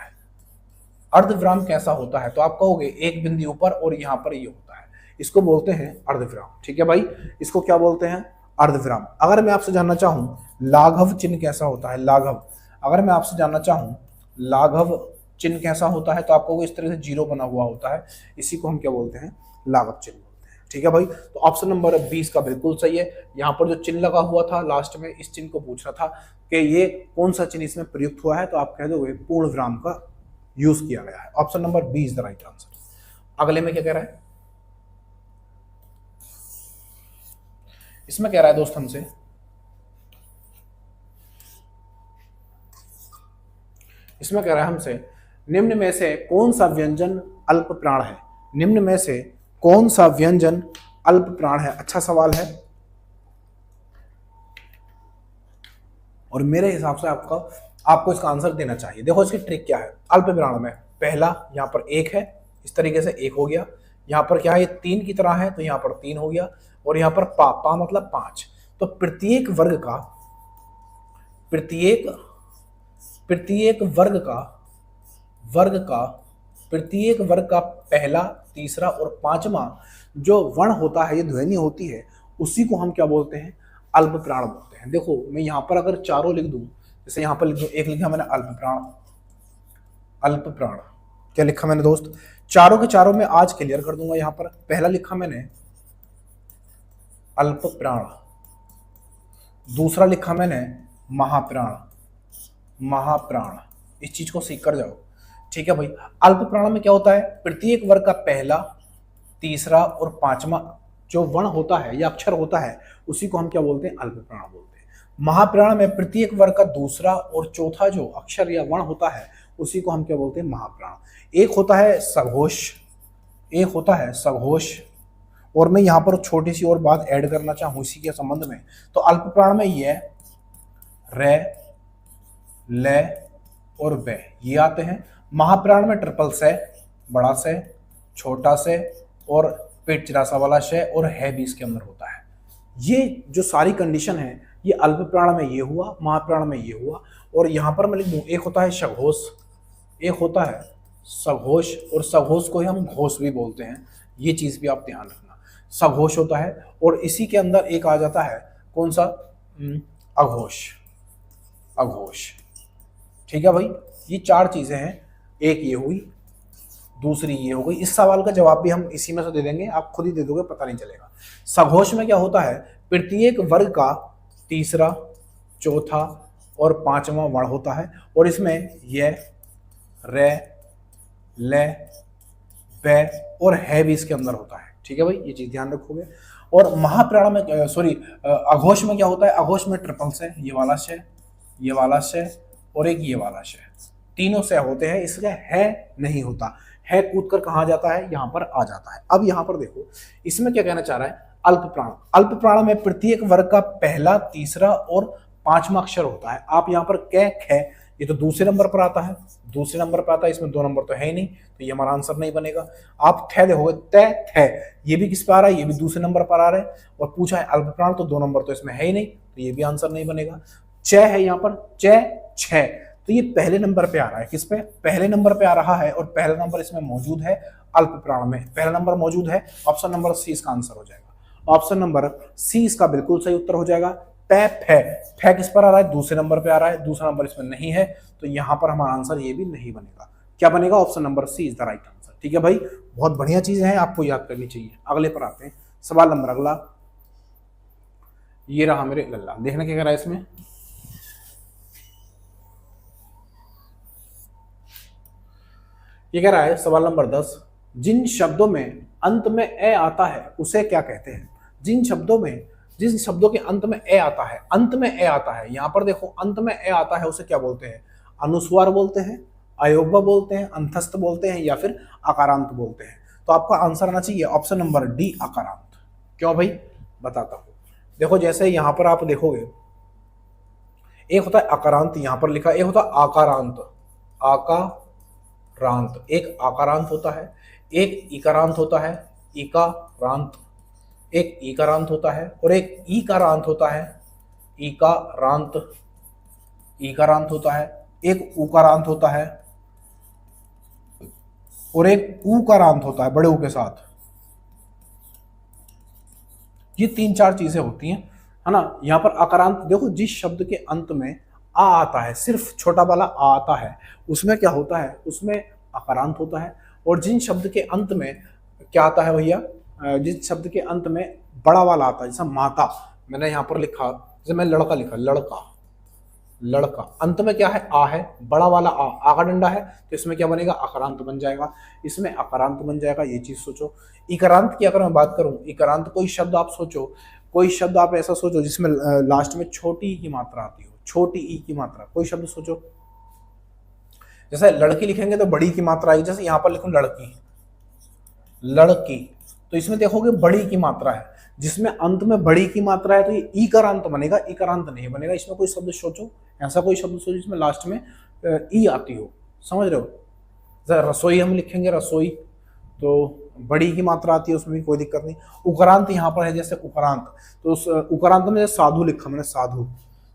अर्धविराम कैसा होता है? तो आप कहोगे एक बिंदी ऊपर और यहाँ पर ये होता है, इसको बोलते हैं अर्धविराम। ठीक है भाई, इसको क्या बोलते हैं? अर्धविराम। अगर मैं आपसे जानना चाहूं लाघव चिन्ह कैसा होता है? लाघव, अगर मैं आपसे जानना चाहूं लाघव चिन्ह कैसा होता है, तो आप कहोगे इस तरह से 0 बना हुआ होता है, इसी को हम क्या बोलते हैं? लाघव चिन्ह। ठीक है भाई, तो ऑप्शन नंबर 20 का बिल्कुल सही है। यहाँ पर जो चिन्ह लगा हुआ था लास्ट में, इस चिन्ह को पूछ रहा था कि ये कौन सा चिन्ह इसमें प्रयुक्त हुआ है, तो आप कह दोगे पूर्ण विराम का यूज किया गया है। Option number 20 the right answer. अगले में क्या कह रहा है? इसमें कह रहा है दोस्त हमसे, इसमें कह रहा है हमसे निम्न में से कौन सा व्यंजन अल्प प्राण है? निम्न में से कौन सा व्यंजन अल्प प्राण है? अच्छा सवाल है, और मेरे हिसाब से आपको इसका आंसर देना चाहिए। देखो इसकी ट्रिक क्या है। अल्प प्राण में पहला यहाँ पर 1 है, इस तरीके से 1 हो गया। यहाँ पर क्या है? ये 3 की तरह है, तो यहाँ पर 3 हो गया। और यहाँ पर पा मतलब 5। तो प्रत्येक वर्ग का पहला, तीसरा और 5वां जो वर्ण होता है, ये ध्वनि होती है, उसी को हम क्या बोलते हैं? अल्प प्राण बोलते हैं। देखो मैं यहाँ पर अगर चारों लिख दूं, जैसे यहाँ पर लिख दूं, एक लिखा मैंने अल्प प्राण, क्या लिखा मैंने दोस्त? चारों के चारों में आज क्लियर कर दूंगा। यहाँ पर पहला लिखा मैंने अल्प प्राण, दूसरा लिखा मैंने महाप्राण। इस चीज को सीख कर जाओ। ठीक है भाई, अल्प प्राण में क्या होता है? प्रत्येक वर्ग का पहला, तीसरा और 5वां जो वर्ण होता है या अक्षर होता है उसी को हम क्या बोलते हैं, अल्प प्राण बोलते हैं। महाप्राण में प्रत्येक वर्ग का दूसरा और चौथा जो अक्षर या वर्ण होता है उसी को हम क्या बोलते हैं, महाप्राण। एक होता है सघोष, एक होता है सघोष, और मैं यहाँ पर छोटी सी और बात ऐड करना चाहूँ इसी के संबंध में, तो अल्प प्राण में ये रे, ले और वे ये आते हैं। महाप्राण में ट्रिपल से, बड़ा से, छोटा से और पेट चिरासा वाला से और है भी इसके अंदर होता है। ये जो सारी कंडीशन है ये अल्प प्राण में ये हुआ, महाप्राण में ये हुआ। और यहाँ पर मैं लिख दूँ, एक होता है सघोष, एक होता है सघोष, और सघोष को ही हम घोष भी बोलते हैं, ये चीज़ भी आप ध्यान रखना। सघोष होता है और इसी के अंदर एक आ जाता है कौन सा, अघोष, अघोष। ठीक है भाई, ये चार चीजें हैं, एक ये हुई, दूसरी ये हो गई। इस सवाल का जवाब भी हम इसी में से दे देंगे, आप खुद ही दे दोगे, पता नहीं चलेगा। सघोष में क्या होता है, प्रत्येक वर्ग का तीसरा, चौथा और पांचवा वर्ण होता है, और इसमें ये रे, ले, वे और है भी इसके अंदर होता है। ठीक है भाई, ये चीज ध्यान रखोगे। और महाप्राण में अघोष में क्या होता है, अघोष में ट्रिपल से, ये वाला से, ये वाला से और एक ये वाला से, तीनों से होते हैं, इसलिए है नहीं होता। है कूद कर कहाँ जाता है, यहाँ पर आ जाता है। अब यहाँ पर देखो इसमें क्या कहना चाह रहा है, अल्प प्राण। अल्प प्राण में प्रत्येक वर्ग का पहला, तीसरा और पांचवा अक्षर होता है। आप यहाँ पर कै, खे, ये तो दूसरे नंबर पर आता है, दूसरे नंबर पर आता है, इसमें 2 नंबर तो है ही नहीं, तो ये हमारा आंसर नहीं बनेगा। आप थे देखोगे, तय, थे, ये भी किस पर आ रहा है, ये भी दूसरे नंबर पर आ रहा है, और पूछा है अल्प प्राण, तो 2 नंबर तो इसमें है ही नहीं, तो ये भी आंसर नहीं बनेगा। च है यहाँ पर, च, छ, तो ये पहले नंबर पे आ रहा है, किस पे, पहले नंबर पे आ रहा है, और पहला नंबर इसमें मौजूद है, अल्प प्राण में पहला नंबर मौजूद है। ऑप्शन नंबर सी इसका आंसर हो जाएगा, ऑप्शन नंबर सी इसका बिल्कुल सही उत्तर हो जाएगा। पै, फै, फै किस पर आ रहा है, दूसरे नंबर पे आ रहा है, दूसरा नंबर इसमें नहीं है, तो यहां पर हमारा आंसर ये भी नहीं बनेगा। क्या बनेगा, option number C is the right answer. ठीक है भाई, बहुत बढ़िया चीजें हैं, आपको याद करनी चाहिए। अगले पर आते हैं, सवाल नंबर अगला, ये रहा मेरे लल्ला, देखना क्या कह रहा है इसमें। ये कह रहा है सवाल नंबर 10, जिन शब्दों में अंत में ए आता है उसे क्या कहते हैं। जिन शब्दों के अंत में ए आता है, अंत में ए आता है, यहां पर देखो अंत में ए आता है उसे क्या बोलते हैं, अनुस्वार बोलते हैं, अयोग्य बोलते हैं, अंतस्थ बोलते हैं, या फिर आकारांत बोलते हैं। तो आपका आंसर आना चाहिए ऑप्शन नंबर डी, आकारांत। क्यों भाई, बताता हूं। देखो जैसे यहां पर आप देखोगे, एक होता है आकारांत, यहां पर लिखा, एक होता है आकारांत, आकारांत, एक आकारांत होता है, एक इकारांत होता है, इकारांत, एक ईकारांत होता है, और एक ईकारांत होता है, ईकारांत, ईकारांत होता है, एक उकारांत होता है, और एक ऊकारांत होता है, बड़े ऊ के साथ। ये 3-4 चीजें होती हैं, है ना। यहां पर आकारांत देखो, जिस शब्द के अंत में आ आता है, सिर्फ छोटा वाला आ आता है, उसमें क्या होता है, उसमें आकारांत होता है। और जिन शब्द के अंत में क्या आता है भैया, जिस शब्द के अंत में बड़ा वाला आता है, जैसा माता, मैंने यहाँ पर लिखा, जैसे मैं लड़का लिखा, लड़का, लड़का, अंत में क्या है, आ है, बड़ा वाला आ का डंडा है, तो इसमें क्या बनेगा, आकारांत बन जाएगा, इसमें आकारांत बन जाएगा। ये चीज सोचो। इकारांत की अगर मैं बात करूं, इकारांत कोई शब्द आप सोचो, कोई शब्द आप ऐसा सोचो जिसमें लास्ट में छोटी ई की मात्रा आती हो, छोटी ई की मात्रा, कोई शब्द सोचो। जैसे लड़की लिखेंगे तो बड़ी की मात्रा आएगी, जैसे यहाँ पर लिखूं लड़की, लड़की, तो इसमें देखोगे बड़ी की मात्रा है, जिसमें अंत में बड़ी की मात्रा है, तो ये ईकारांत बनेगा, इकारांत नहीं बनेगा। इसमें कोई शब्द सोचो, ऐसा कोई शब्द सोचो जिसमें लास्ट में ई आती हो, समझ रहे हो। जरा रसोई हम लिखेंगे, रसोई, तो बड़ी की मात्रा आती है, उसमें भी कोई दिक्कत नहीं। उकारांत यहाँ पर है, जैसे उकारांत, तो उस उकारांत में साधु लिखा मैंने, साधु,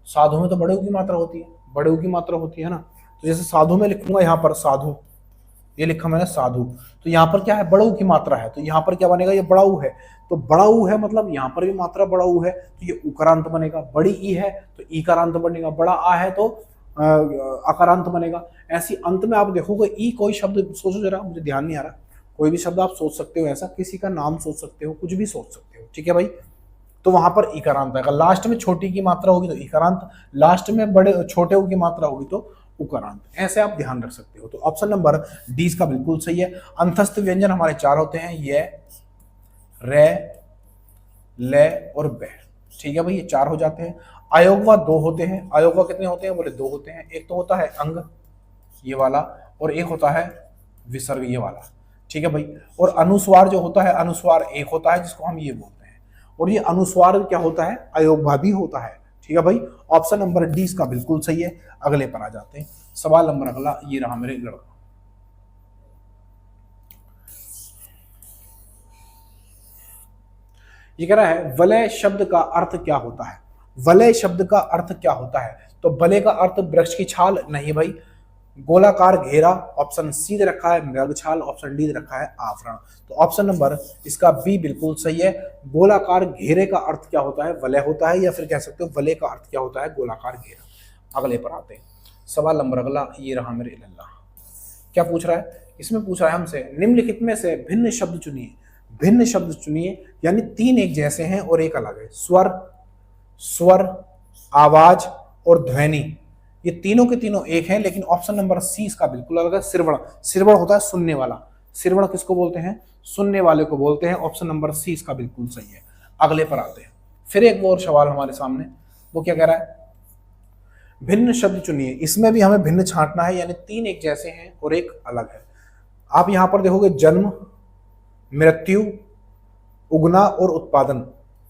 साधु में तो बड़े की मात्रा होती है, बड़े की मात्रा होती है ना, तो जैसे साधु में लिखूंगा यहाँ पर साधु, ये लिखा मैंने साधु, तो यहाँ पर क्या है, बड़ा की मात्रा है, तो यहाँ पर क्या बनेगा, ये बड़ा ऊ है, तो बड़ा ऊ है मतलब यहाँ पर भी मात्रा बड़ा ऊ है, तो ये उकारांत बनेगा। बड़ी ई है तो ईकारांत बनेगा, बड़ा आ है तो अकारांत बनेगा। ऐसी अंत में आप देखोगे ई, कोई शब्द सोचो जरा, मुझे ध्यान नहीं आ रहा, कोई भी शब्द आप सोच सकते हो, ऐसा किसी का नाम सोच सकते हो, कुछ भी सोच सकते हो, ठीक है भाई। तो वहां पर इकारांत आएगा, लास्ट में छोटी की मात्रा होगी तो इकारांत, लास्ट में बड़े छोटे की मात्रा होगी तो उकारांत। ऐसे आप ध्यान रख सकते हो। तो ऑप्शन नंबर डी इसका बिल्कुल सही है। अंतस्थ व्यंजन हमारे 4 होते हैं, ये, रे, ले और बै। ठीक है भाई, ये 4 हो जाते हैं। अयोगवा 2 होते हैं। अयोगवा कितने होते हैं? बोले 2 होते हैं। एक तो होता है अंग, ये वाला, और एक होता है विसर्ग, ये वाला। ठीक है भाई। और अनुस्वार जो होता है, अनुस्वार एक होता है जिसको हम ये बोलते हैं, और ये अनुस्वार क्या होता है? अयोगवा भी होता है। ठीक है भाई। ऑप्शन नंबर डी इसका बिल्कुल सही है। अगले पर आ जाते हैं। सवाल नंबर अगला ये रहा मेरे लड़का। ये कह रहा है वलय शब्द का अर्थ क्या होता है? वलय शब्द का अर्थ क्या होता है? तो वलय का अर्थ वृक्ष की छाल नहीं भाई, गोलाकार घेरा ऑप्शन सी दे रखा है, मृग छाल ऑप्शन डी दे रखा है, आवरण। तो ऑप्शन नंबर इसका बी बिल्कुल सही है। गोलाकार घेरे का अर्थ क्या होता है? वलय होता है, या फिर कह सकते हो वलय का अर्थ क्या होता है? गोलाकार घेरा। अगले पर आते हैं। सवाल नंबर अगला ये रहा मेरे लल्ला। क्या पूछ रहा है? इसमें पूछ रहा है हमसे निम्नलिखित में से भिन्न शब्द चुनिए। भिन्न शब्द चुनिए यानी 3 एक जैसे हैं और एक अलग है। स्वर, स्वर, आवाज और ध्वनि, ये तीनों के तीनों एक हैं, लेकिन ऑप्शन नंबर सी इसका बिल्कुल अलग है। सिरवण, सिरवण होता है सुनने वाला। सिरवण किसको बोलते हैं? सुनने वाले को बोलते हैं। ऑप्शन नंबर सी इसका बिल्कुल सही है। अगले पर आते हैं। फिर एक और सवाल हमारे सामने, वो क्या कह रहा है? भिन्न शब्द चुनिए। इसमें भी हमें भिन्न छांटना है, यानी 3 एक जैसे हैं और एक अलग है। आप यहां पर देखोगे जन्म, मृत्यु, उगना और उत्पादन।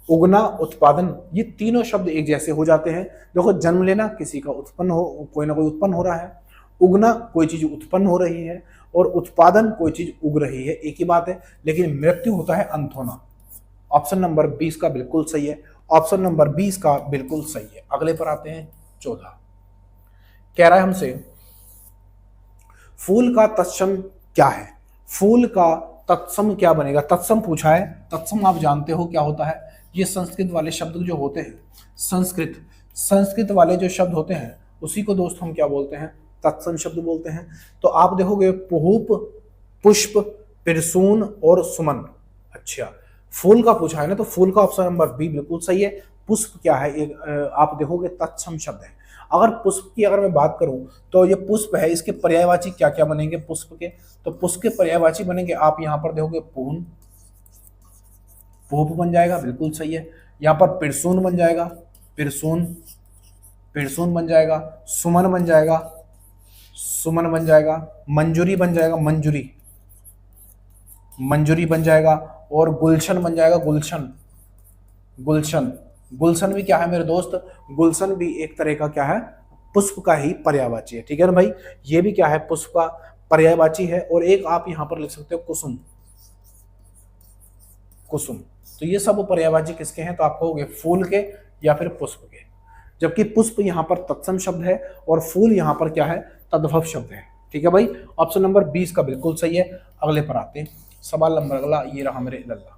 उगना, उत्पादन, ये तीनों शब्द एक जैसे हो जाते हैं। देखो जन्म लेना, किसी का उत्पन्न हो, कोई ना कोई उत्पन्न हो रहा है। उगना, कोई चीज उत्पन्न हो रही है, और उत्पादन, कोई चीज उग रही है, एक ही बात है। लेकिन मृत्यु होता है अंत होना। ऑप्शन नंबर 20 का बिल्कुल सही है। ऑप्शन नंबर 20 का बिल्कुल सही है। अगले पर आते हैं 14। कह रहा है हमसे फूल का तत्सम क्या है? फूल का तत्सम क्या बनेगा? तत्सम पूछा है। तत्सम आप जानते हो क्या होता है? ये संस्कृत वाले शब्द जो होते हैं, संस्कृत वाले जो शब्द होते हैं, उसी को दोस्त हम क्या बोलते हैं? तत्सम शब्द बोलते हैं। तो आप देखोगे पुष्प, पुष्प, पिरसून और सुमन। अच्छा, फूल का पूछा है ना, तो फूल का ऑप्शन नंबर बी बिल्कुल सही है। पुष्प क्या है? एक आप देखोगे तत्सम शब्द है। अगर पुष्प की अगर मैं बात करूं तो ये पुष्प है, इसके पर्यायवाची क्या क्या बनेंगे पुष्प के? तो पुष्प के पर्यायवाची बनेंगे, आप यहां पर देखोगे पून, पुष्प बन जाएगा, बिल्कुल सही है। यहां पर पिरसून बन जाएगा, पिरसून, पिरसून बन जाएगा। सुमन बन जाएगा, सुमन बन जाएगा। मंजूरी बन जाएगा, मंजूरी, मंजूरी बन जाएगा। और गुलशन बन जाएगा, गुलशन, गुलशन। गुलशन भी क्या है मेरे दोस्त? गुलशन भी एक तरह का क्या है? पुष्प का ही पर्यायवाची है। ठीक है ना भाई, ये भी क्या है? पुष्प का पर्यायवाची है। और एक आप यहां पर लिख सकते हो कुसुम, कुसुम। तो ये सब पर्यायवाची किसके हैं? तो आप कहोगे फूल के या फिर पुष्प के। जबकि पुष्प यहां पर तत्सम शब्द है और फूल यहां पर क्या है? तद्भव शब्द है। ठीक है भाई, ऑप्शन नंबर 20 का बिल्कुल सही है। अगले पर आते हैं। सवाल नंबर अगला ये रहा मेरे लल्ला।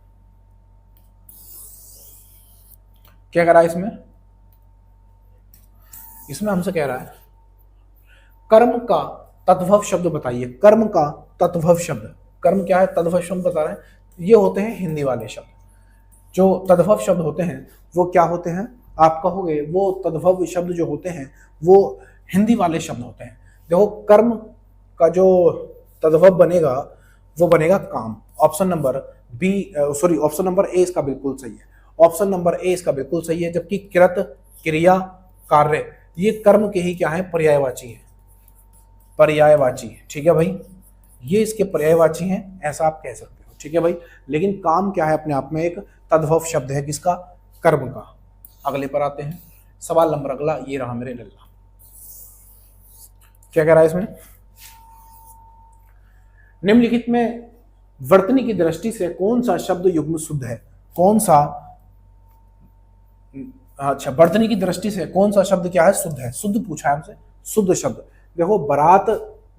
क्या कह रहा है इसमें? इसमें हमसे कह रहा है कर्म का तद्भव शब्द बताइए। कर्म का तद्भव शब्द, कर्म क्या है? तद्भव शब्द बता रहे हैं। ये होते हैं हिंदी वाले शब्द। जो तद्भव शब्द होते हैं वो क्या होते हैं? आप कहोगे वो तद्भव शब्द जो होते हैं वो हिंदी वाले शब्द होते हैं। देखो कर्म का जो तद्भव बनेगा वो बनेगा काम। Option number B, sorry, option number A इसका बिल्कुल सही है। ऑप्शन नंबर ए इसका बिल्कुल सही है। जबकि कृत, क्रिया, कार्य, ये कर्म के ही क्या है? पर्यायवाची है, पर्यायवाची। ठीक है भाई, ये इसके पर्यायवाची हैं, ऐसा आप कह सकते हो। ठीक है भाई, लेकिन काम क्या है? अपने आप में एक तद्भव शब्द है, किसका? कर्म का। अगले पर आते हैं। सवाल नंबर अगला ये रहा मेरे लल्ला। क्या कह रहा है इसमें? निम्नलिखित में वर्तनी की दृष्टि से कौन सा शब्द युग्म शुद्ध है? कौन सा? अच्छा, वर्तनी की दृष्टि से कौन सा शब्द क्या है? शुद्ध है। शुद्ध पूछा है हमसे, शुद्ध शब्द। देखो बारात,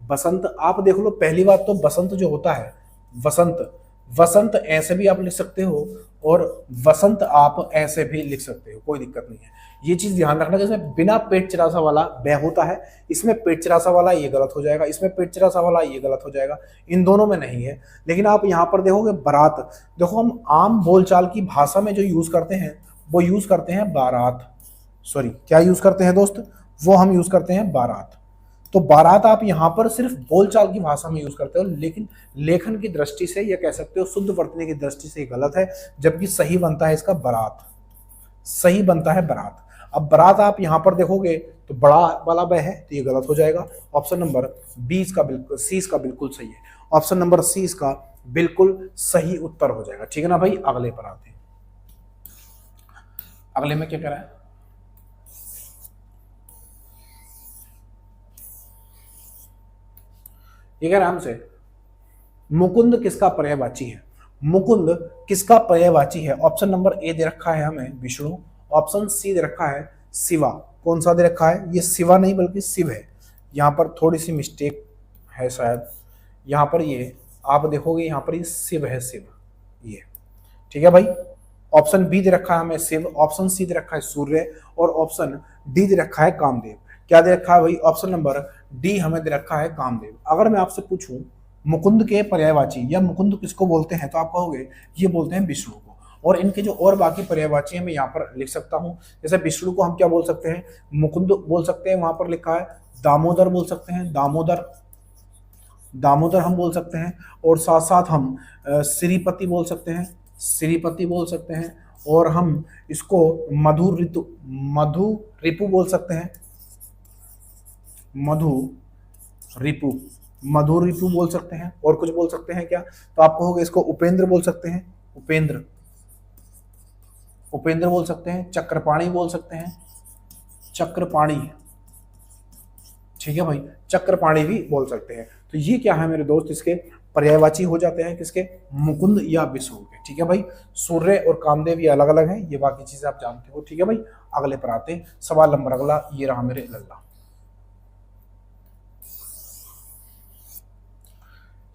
बसंत, आप देख लो। पहली बात तो बसंत जो होता है, वसंत, वसंत ऐसे भी आप लिख सकते हो और वसंत आप ऐसे भी लिख सकते हो, कोई दिक्कत नहीं है। ये चीज ध्यान रखना, जैसे बिना पेट चिरासा वाला बै होता है, इसमें पेट चिरासा वाला ये गलत हो जाएगा, इसमें पेट चिरासा वाला ये गलत हो जाएगा, इन दोनों में नहीं है। लेकिन आप यहाँ पर देखोगे बारात, देखो हम आम बोलचाल की भाषा में जो यूज करते हैं वो यूज करते हैं बारात, सॉरी क्या यूज करते हैं दोस्त? वो हम यूज करते हैं बारात। तो बारात आप यहाँ पर सिर्फ बोलचाल की भाषा में यूज करते हो, लेकिन लेखन की दृष्टि से या कह सकते हो शुद्ध वर्तने की दृष्टि से गलत है, जबकि सही बनता है इसका बारात, सही बनता है बारात। अब बारात आप यहाँ पर देखोगे तो बड़ा वाला ब है, तो ये गलत हो जाएगा। ऑप्शन नंबर बी इसका बिल्कुल, सी इसका बिल्कुल सही है। ऑप्शन नंबर सी इसका बिल्कुल सही उत्तर हो जाएगा। ठीक है ना भाई, अगले पर आते हैं। अगले में क्या कह रहा है, ये कह रहा है हमसे मुकुंद किसका पर्यायवाची है। मुकुंद किसका पर्यायवाची है। ऑप्शन नंबर ए दे रखा है हमें विष्णु, ऑप्शन सी दे रखा है शिवा। कौन सा दे रखा है, ये शिवा नहीं बल्कि शिव है। यहाँ पर थोड़ी सी मिस्टेक है शायद, यहाँ पर ये आप देखोगे यहाँ पर ये शिव है, शिव ये। ठीक है भाई, ऑप्शन बी दे रखा है हमें शिव, ऑप्शन सी दे रखा है सूर्य, और ऑप्शन डी दे रखा है कामदेव। क्या दे रखा है भाई, ऑप्शन नंबर डी हमें दे रखा है कामदेव। अगर मैं आपसे पूछूं मुकुंद के पर्यायवाची या मुकुंद किसको बोलते हैं, तो आप कहोगे ये बोलते हैं विष्णु को। और इनके जो और बाकी पर्यायवाची है मैं यहाँ पर लिख सकता हूँ। जैसे विष्णु को हम क्या बोल सकते हैं, मुकुंद बोल सकते हैं, वहां पर लिखा है दामोदर बोल सकते हैं, दामोदर, दामोदर हम बोल सकते हैं। और साथ साथ हम श्रीपति बोल सकते हैं, श्रीपति बोल सकते हैं। और हम इसको मधु ऋतु, मधु रिपु बोल सकते हैं, मधु रिपु, मधु रिपु बोल सकते हैं। और कुछ बोल सकते हैं क्या, तो आप कहोगे इसको उपेंद्र बोल सकते हैं, उपेंद्र, उपेंद्र बोल सकते हैं। चक्रपाणी बोल सकते हैं, चक्रपाणी। ठीक है भाई, चक्रपाणी भी बोल सकते हैं। तो ये क्या है मेरे दोस्त, इसके पर्यायवाची हो जाते हैं किसके, मुकुंद या विष्णु के। ठीक है भाई, सूर्य और कामदेव ये अलग अलग हैं, ये बाकी चीजें आप जानते हो। ठीक है भाई, अगले पर आते हैं। सवाल नंबर अगला ये रहा मेरे लल्ला।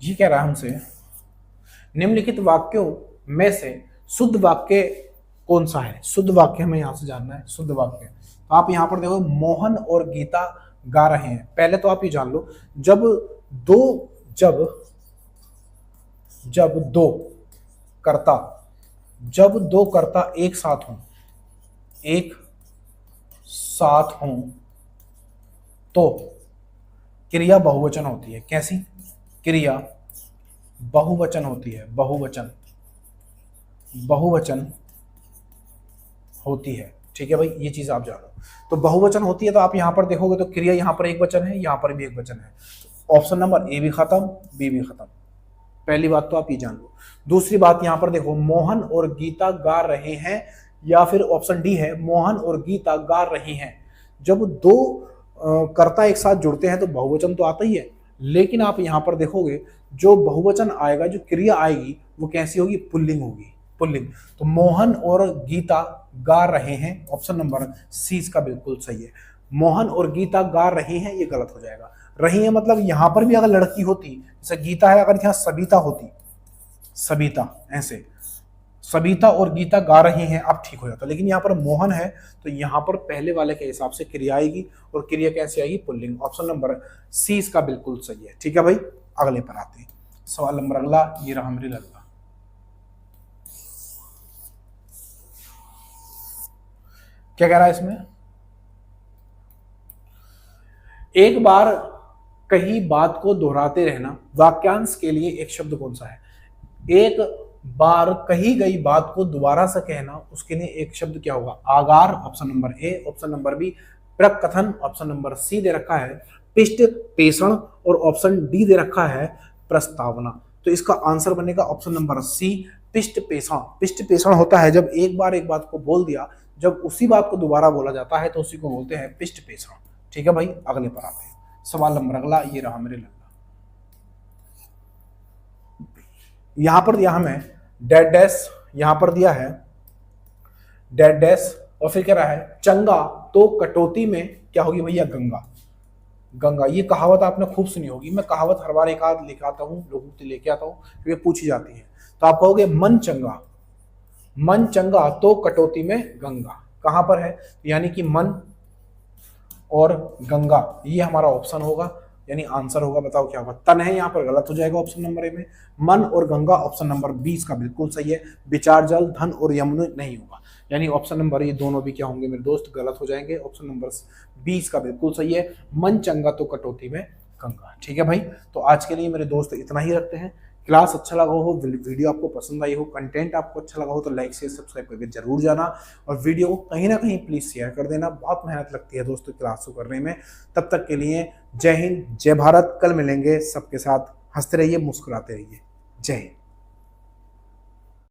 ये कह रहा है हमसे निम्नलिखित वाक्यों में से शुद्ध वाक्य कौन सा है। शुद्ध वाक्य हमें यहां से जानना है, शुद्ध वाक्य। तो आप यहां पर देखो मोहन और गीता गा रहे हैं। पहले तो आप ये जान लो, जब दो कर्ता एक साथ हों तो क्रिया बहुवचन होती है। कैसी क्रिया बहुवचन होती है, बहुवचन होती है। ठीक है भाई, ये चीज आप जानो। तो बहुवचन होती है, तो आप यहां पर देखोगे तो क्रिया यहां पर एक वचन है, यहां पर भी एक वचन है। ऑप्शन नंबर ए भी खत्म, बी भी खत्म। पहली बात तो आप ये जान लो। दूसरी बात यहां पर देखो, मोहन और गीता गा रहे हैं, या फिर ऑप्शन डी है मोहन और गीता गा रही हैं। जब दो कर्ता एक साथ जुड़ते हैं तो बहुवचन तो आता ही है, लेकिन आप यहां पर देखोगे जो बहुवचन आएगा, जो क्रिया आएगी वो कैसी होगी, पुल्लिंग होगी, पुल्लिंग। तो मोहन और गीता गा रहे हैं, ऑप्शन नंबर सी इसका बिल्कुल सही है। मोहन और गीता गा रहे हैं, ये गलत हो जाएगा। रही है मतलब यहां पर भी अगर लड़की होती, जैसे गीता है, अगर यहां सबिता होती, सबिता ऐसे, सबिता और गीता गा रही हैं, अब ठीक हो जाता। लेकिन यहाँ पर मोहन है, तो यहाँ पर पहले वाले के हिसाब से क्रिया आएगी, और क्रिया कैसे आएगी, पुल्लिंग। ऑप्शन नंबर सी इसका बिल्कुल सही है। ठीक है भाई, अगले पर आते हैं। सवाल नंबर अगला ये रहा मेरी लल्ला। क्या कह रहा है इसमें, एक बार कही बात को दोहराते रहना, वाक्यांश के लिए एक शब्द कौन सा है। एक बार कही गई बात को दोबारा से कहना, उसके लिए एक शब्द क्या होगा, आगार। Option number A. Option number B प्रकथन। ऑप्शन नंबर सी दे रखा है पिष्ट पेषण, और ऑप्शन डी दे रखा है प्रस्तावना। तो इसका आंसर बनेगा ऑप्शन नंबर सी, पिष्ट पेषण। पिष्ट पेषण होता है जब एक बार एक बात को बोल दिया, जब उसी बात को दोबारा बोला जाता है तो उसी को बोलते हैं पिष्ट पेषण। ठीक है भाई, अगले पर आते हैं। सवाल नंबर अगला ये रहा मेरे लल्ला। यहां पर दिया हमें डेड डैश, यहां पर दिया है डेड डैश, और फिर कह रहा है चंगा तो कटौती में क्या होगी भैया, गंगा। गंगा, ये कहावत आपने खूब सुनी होगी। मैं कहावत हर बार एक आध लेके आता हूँ, लोगों से लेके आता हूँ, क्योंकि पूछी जाती है। तो आप कहोगे मन चंगा, मन चंगा तो कटौती में गंगा। कहां पर है, यानी कि मन और गंगा, ये हमारा ऑप्शन होगा, यानी आंसर होगा। बताओ क्या होगा, तन है यहाँ पर, गलत हो जाएगा ऑप्शन नंबर ए में। मन और गंगा ऑप्शन नंबर बी इसका बिल्कुल सही है। विचार जल, धन और यमुना नहीं होगा। यानी ऑप्शन नंबर ये दोनों भी क्या होंगे मेरे दोस्त, गलत हो जाएंगे। ऑप्शन नंबर 20 का बिल्कुल सही है, मन चंगा तो कटौती में गंगा। ठीक है भाई, तो आज के लिए मेरे दोस्त इतना ही रखते हैं। क्लास अच्छा लगा हो, वीडियो आपको पसंद आई हो, कंटेंट आपको अच्छा लगा हो तो लाइक शेयर सब्सक्राइब करके जरूर जाना, और वीडियो को कहीं ना कहीं प्लीज शेयर कर देना। बहुत मेहनत लगती है दोस्तों क्लास को करने में। तब तक के लिए जय हिंद, जय भारत। कल मिलेंगे सबके साथ, हंसते रहिए, मुस्कुराते रहिए। जय हिंद।